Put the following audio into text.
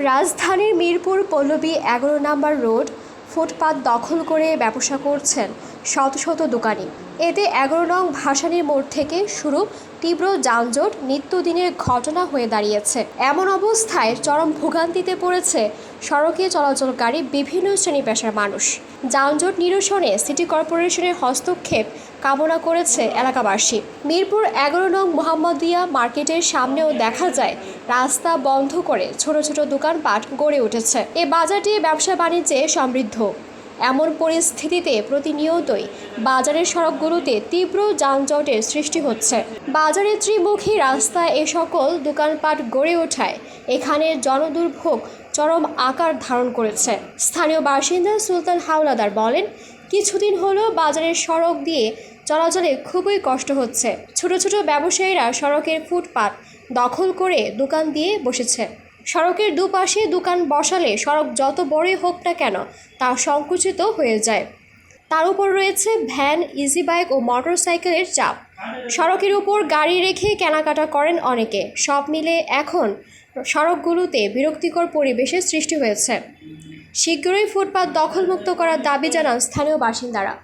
রাজধানীর মিরপুর পল্লবী ১১ নম্বর রোড ফুটপাত দখল করে ব্যবসা করছেন শত শত দোকানি। এতে ১১ নং ভাসানীর মোড় থেকে শুরু তীব্র যানজট নিত্যদিনের ঘটনা হয়ে দাঁড়িয়েছে। এমন অবস্থায় চরম ভোগান্তিতে পড়েছে সড়কে চলাচলকারী বিভিন্ন শ্রেণী পেশার মানুষ। যানজট নিরসনে সিটি কর্পোরেশনের হস্তক্ষেপ কামনা করেছে এলাকাবাসী। মিরপুর ১১ নং মোহাম্মদিয়া মার্কেটের সামনেও দেখা যায় রাস্তা বন্ধ করে ছোট ছোট দোকানপাট গড়ে উঠেছে। এ বাজারটি ব্যবসা বাণিজ্যে সমৃদ্ধ। এমন পরিস্থিতিতে প্রতিনিয়তই বাজারের সড়কগুলোতে তীব্র যানজটের সৃষ্টি হচ্ছে। বাজারের ত্রিমুখী রাস্তায় এ সকল দোকানপাট গড়ে ওঠায় এখানে জনদুর্ভোগ চরম আকার ধারণ করেছে। স্থানীয় বাসিন্দা সুলতান হাওলাদার বলেন, কিছুদিন হলো বাজারের সড়ক দিয়ে চলাচলে খুবই কষ্ট হচ্ছে। ছোট ছোট ব্যবসায়ীরা সড়কের ফুটপাত দখল করে দোকান দিয়ে বসেছে। সড়কের দুপাশে দোকান বসালে সড়ক যত বড়ই হোক না কেন তা সংকুচিত হয়ে যায়। তার উপর রয়েছে ভ্যান, ইজি বাইক ও মোটরসাইকেলের চাপ। সড়কের উপর গাড়ি রেখে কেনাকাটা করেন অনেকে। সব মিলে এখন সড়কগুলোতে বিরক্তিকর পরিবেশের সৃষ্টি হয়েছে। শীঘ্রই ফুটপাত দখলমুক্ত করার দাবি জানান স্থানীয় বাসিন্দারা।